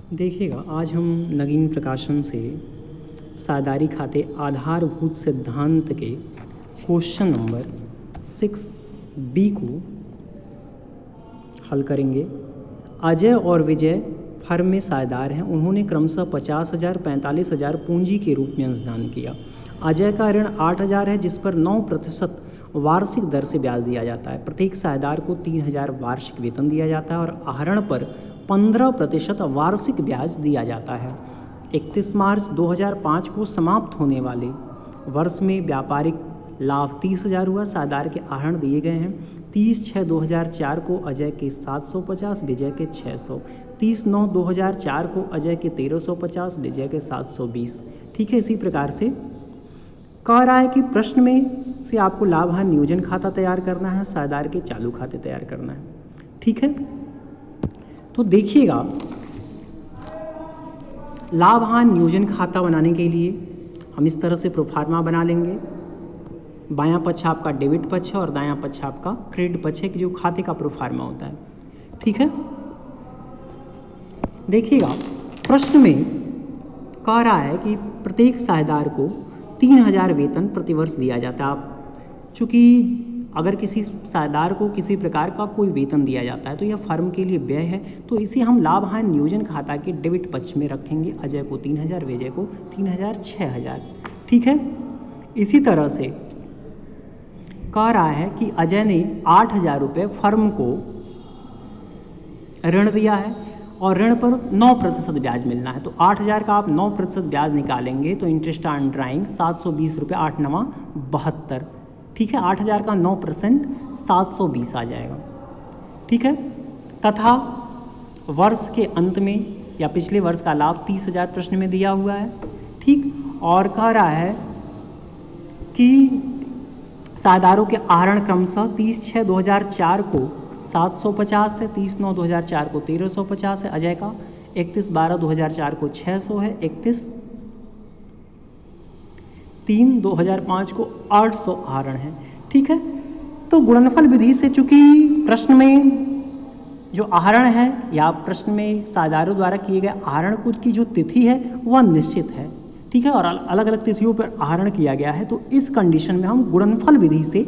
देखिएगा, आज हम नगीन प्रकाशन से साझेदारी खाते आधारभूत सिद्धांत के क्वेश्चन नंबर 6B को हल करेंगे। अजय और विजय फर्म में साझेदार हैं। उन्होंने क्रमशः 50,000, 45,000 पूंजी के रूप में अंशदान किया। अजय का ऋण 8,000 है, जिस पर 9% वार्षिक दर से ब्याज दिया जाता है। प्रत्येक साझेदार को 3,000 वार्षिक वेतन दिया जाता है और आहरण पर 15% वार्षिक ब्याज दिया जाता है। 31 मार्च 2005 को समाप्त होने वाले वर्ष में व्यापारिक लाभ 30,000 हुआ। साझेदार के आहरण दिए गए हैं। 30/6/2004 को अजय के 750, विजय के 600। 30/9/2004 को अजय के 1350, विजय के 720। ठीक है, इसी प्रकार से कह रहा है कि प्रश्न में से आपको लाभ हानि नियोजन खाता तैयार करना है, साझेदार के चालू खाते तैयार करना है। ठीक है, तो देखिएगा, लाभ हानि नियोजन खाता बनाने के लिए हम इस तरह से प्रोफार्मा बना लेंगे। बायां पक्ष आपका डेबिट पक्ष है और दायां पक्ष आपका क्रेडिट पक्ष है, कि जो खाते का प्रोफार्मा होता है। ठीक है, देखिएगा, प्रश्न में कह रहा है कि प्रत्येक साझेदार को 3,000 वेतन प्रतिवर्ष दिया जाता है। आप चूँकि अगर किसी साझेदार को किसी प्रकार का कोई वेतन दिया जाता है तो यह फर्म के लिए व्यय है, तो इसे हम लाभ हानि नियोजन खाता के डेबिट पक्ष में रखेंगे। अजय को 3,000, विजय को 3,000, 6,000। ठीक है, इसी तरह से कह रहा है कि अजय ने 8,000 रुपये फर्म को ऋण दिया है और ऋण पर 9% ब्याज मिलना है। तो 8,000 का आप 9% ब्याज निकालेंगे तो इंटरेस्ट ऑन ड्राइंग 720 रुपये, 8 9 72। ठीक है, 8,000 का 9% 720 आ जाएगा। ठीक है, तथा वर्ष के अंत में या पिछले वर्ष का लाभ 30,000 प्रश्न में दिया हुआ है। ठीक, और कह रहा है कि साझेदारों के आहरण क्रमशः 30/6/2004 को 750 है, 30/9/2004 को 1,350 है। अजय का 31/12/2004 को 600 है, 31/3/2005 को 800 आहरण है। ठीक है, तो गुणनफल विधि से, चूंकि प्रश्न में जो आहरण है या प्रश्न में साझेदारों द्वारा किए गए आहरण की जो तिथि है वह निश्चित है। ठीक है, और अलग अलग तिथियों पर आहरण किया गया है, तो इस कंडीशन में हम गुणनफल विधि से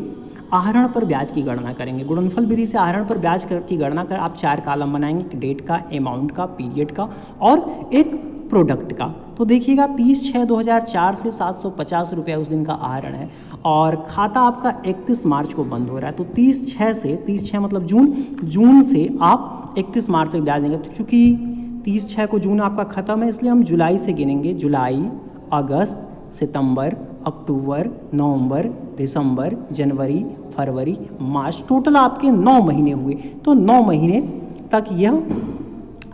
आहरण पर ब्याज की गणना करेंगे। गुणनफल विधि से आहरण पर ब्याज की गणना कर आप 4 कॉलम बनाएंगे, डेट का, अमाउंट का, पीरियड का और एक प्रोडक्ट का। तो देखिएगा, 30/6/2004 से 750 रुपये उस दिन का आहरण है और खाता आपका 31 मार्च को बंद हो रहा है। तो 30/6 मतलब जून से आप 31 मार्च तक ब्याज देंगे। तो चूँकि 30/6 को जून आपका ख़त्म है, इसलिए हम जुलाई से गिनेंगे। जुलाई, अगस्त, सितंबर, अक्टूबर, नवंबर, दिसंबर, जनवरी, फरवरी, मार्च, टोटल आपके 9 महीने हुए। तो 9 महीने तक यह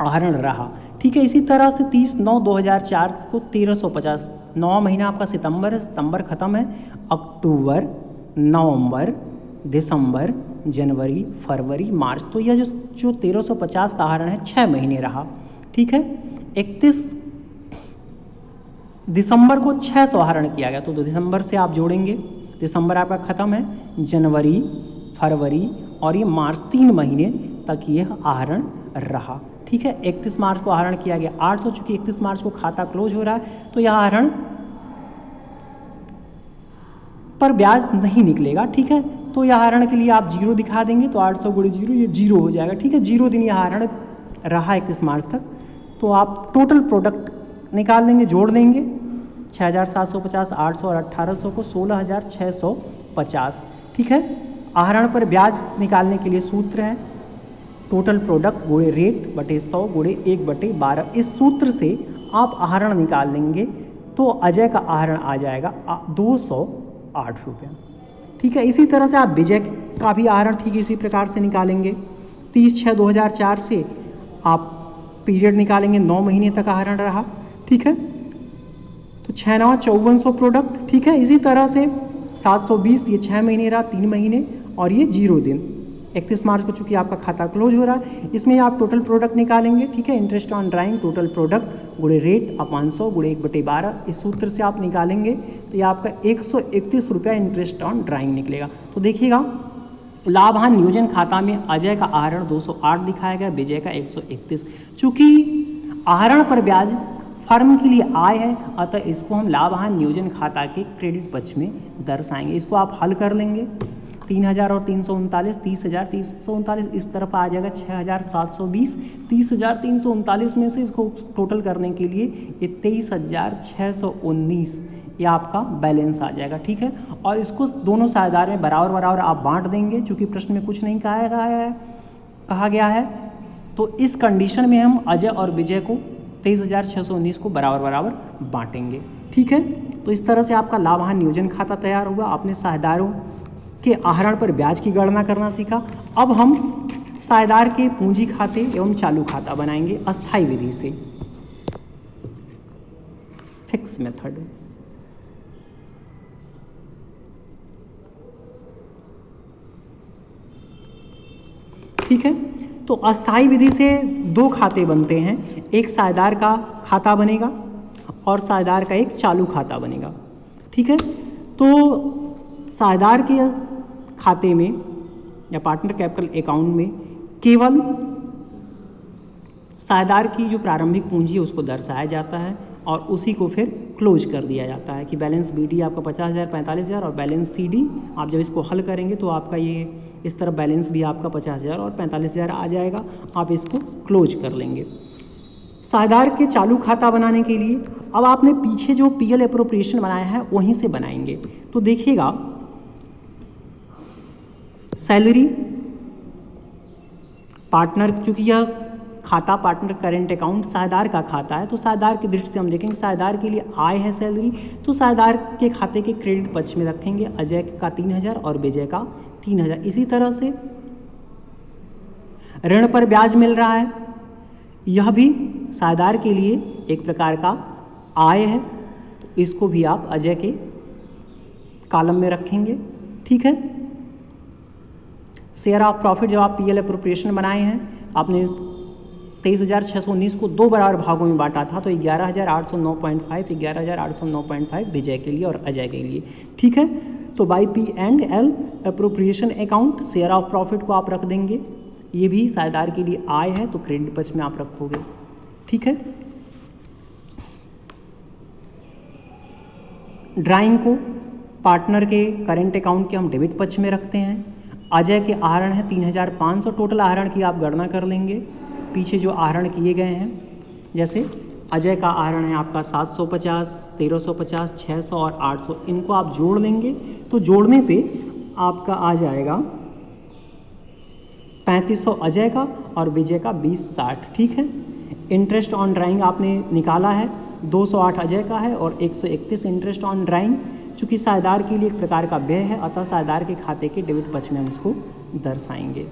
आहरण रहा। ठीक है, इसी तरह से 30/9/2004 को 1,350, 9 महीना आपका सितंबर है, सितंबर ख़त्म है। अक्टूबर, नवंबर, दिसंबर, जनवरी, फरवरी, मार्च, तो यह जो 1,350 का आहरण है 6 महीने रहा। ठीक है, 31 दिसंबर को 600 आहरण किया गया, तो दिसंबर से आप जोड़ेंगे, दिसंबर आपका ख़त्म है। जनवरी, फरवरी और ये मार्च, 3 महीने तक यह आहरण रहा। ठीक है, 31 मार्च को आहरण किया गया 800, चूँकि 31 मार्च को खाता क्लोज हो रहा है तो यह आहरण पर ब्याज नहीं निकलेगा। ठीक है, तो यह आहरण के लिए आप 0 दिखा देंगे, तो 800 × 0 ये 0 हो जाएगा। ठीक है, 0 दिन यह आहरण रहा 31 मार्च तक। तो आप टोटल प्रोडक्ट निकाल देंगे, जोड़ देंगे 6,750, 800 और 1,800 को 16,650। ठीक है, आहरण पर ब्याज निकालने के लिए सूत्र है टोटल प्रोडक्ट गुणे रेट बटे 100 गुणे 1/12। इस सूत्र से आप आहरण निकाल लेंगे तो अजय का आहरण आ जाएगा 208 रुपये। ठीक है, इसी तरह से आप विजय का भी आहरण ठीक इसी प्रकार से निकालेंगे। 30/6/2004 से आप पीरियड निकालेंगे, 9 महीने तक आहरण रहा। ठीक है, तो 6 9 5400 प्रोडक्ट। ठीक है, इसी तरह से 720 ये 6 महीने रहा, 3 महीने और ये 0 दिन। 31 मार्च को चूँकि आपका खाता क्लोज हो रहा है, इसमें आप टोटल प्रोडक्ट निकालेंगे। ठीक है, interest on drawing total product गुणे रेट अपॉन 100 गुणे 1/12, इस सूत्र से आप निकालेंगे तो ये आपका 131 रुपया इंटरेस्ट ऑन ड्राइंग निकलेगा। तो देखिएगा, लाभ हानि नियोजन खाता में अजय का आहरण 208 दिखाया गया, विजय का 131। चूँकि आहरण पर ब्याज फर्म के लिए आय है, अतः इसको हम लाभ हानि नियोजन खाता के क्रेडिट पक्ष में दर्शाएंगे। इसको आप हल कर लेंगे, 3000 और 339, 30,000 339 इस तरफ आ जाएगा 6,720, 30,339 में से इसको टोटल करने के लिए ये 23,619 ये आपका बैलेंस आ जाएगा, ठीक है। और इसको दोनों साझेदार में बराबर बराबर आप बांट देंगे, चूँकि प्रश्न में कुछ नहीं कहा गया है। तो इस कंडीशन में हम अजय और विजय को 23,619 को बराबर बराबर बांटेंगे, ठीक है। तो इस तरह से आपका लाभ हानि नियोजन खाता तैयार हुआ। आपने साझेदारों के आहरण पर ब्याज की गणना करना सीखा। अब हम साझेदार के पूंजी खाते एवं चालू खाता बनाएंगे अस्थायी विधि से, फिक्स मेथड। ठीक है, तो अस्थायी विधि से दो खाते बनते हैं, एक साझेदार का खाता बनेगा और साझेदार का एक चालू खाता बनेगा, ठीक है। तो साझेदार के खाते में या पार्टनर कैपिटल अकाउंट में केवल साझेदार की जो प्रारंभिक पूंजी है उसको दर्शाया जाता है और उसी को फिर क्लोज कर दिया जाता है कि बैलेंस बीडी आपका 50,000 45,000 और बैलेंस सीडी आप जब इसको हल करेंगे तो आपका ये इस तरफ बैलेंस भी आपका 50,000 और 45,000 आ जाएगा, आप इसको क्लोज कर लेंगे। साझेदार के चालू खाता बनाने के लिए अब आपने पीछे जो पीएल एप्रोप्रिएशन बनाया है वहीं से बनाएंगे। तो देखिएगा, सैलरी पार्टनर, चूँकि यह खाता पार्टनर करेंट अकाउंट साझेदार का खाता है, तो साझेदार की दृष्टि से हम देखेंगे साझेदार के लिए आय है सैलरी, तो साझेदार के खाते के क्रेडिट पक्ष में रखेंगे अजय का 3,000 और विजय का 3,000। इसी तरह से ऋण पर ब्याज मिल रहा है, यह भी साझेदार के लिए एक प्रकार का आय है, तो इसको भी आप अजय के कॉलम में रखेंगे, ठीक है। शेयर ऑफ प्रॉफिट जब आप पीएल एप्रोप्रिएशन बनाए हैं, आपने 23,619 को दो बराबर भागों में बांटा था, तो 11,809.5 11,809.5 विजय के लिए और अजय के लिए, ठीक है। तो by P and L appropriation account share of profit को आप रख देंगे, ये भी साझेदार के लिए आय है तो क्रेडिट पक्ष में आप रखोगे, ठीक है। ड्राइंग को पार्टनर के करेंट अकाउंट के हम डेबिट पक्ष में रखते हैं। अजय के आहरण है 3,500, टोटल आहरण की आप गणना कर लेंगे, पीछे जो आहरण किए गए हैं, जैसे अजय का आहरण है आपका 750, 1,350, 600 और 800, इनको आप जोड़ लेंगे तो जोड़ने पे आपका आ जाएगा 3,500 अजय का और विजय का 20,60, ठीक है। इंटरेस्ट ऑन ड्राइंग आपने निकाला है, 208 अजय का है और 131 इंटरेस्ट ऑन ड्राइंग। चूँकि साझेदार के लिए एक प्रकार का व्यय है, अतः साझेदार के खाते के डेबिट पक्ष में हम इसको दर्शाएंगे,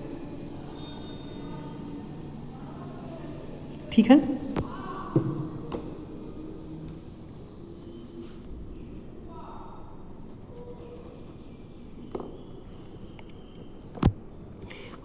ठीक है।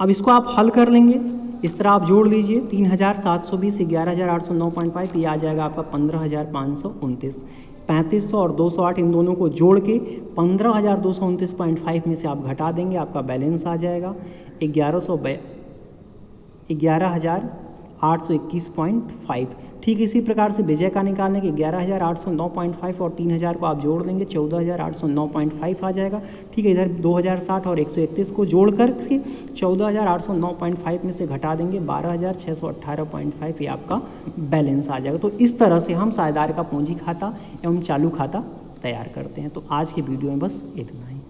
अब इसको आप हल कर लेंगे, इस तरह आप जोड़ लीजिए, 3,720 11,809.5 ये आ जाएगा आपका 15,529, 3,500 और 208 इन दोनों को जोड़ के 15,229.5 में से आप घटा देंगे, आपका बैलेंस आ जाएगा 11,821.5। ठीक इसी प्रकार से विजय का निकालने के 11,809.5 और 3,000 को आप जोड़ देंगे 14,809.5 आ जाएगा, ठीक है। इधर 2,060 और 131 को जोड़ कर के 14,809.5 में से घटा देंगे 12,618.5, ये आपका बैलेंस आ जाएगा। तो इस तरह से हम साझेदार का पूंजी खाता एवं चालू खाता तैयार करते हैं। तो आज के वीडियो में बस इतना ही।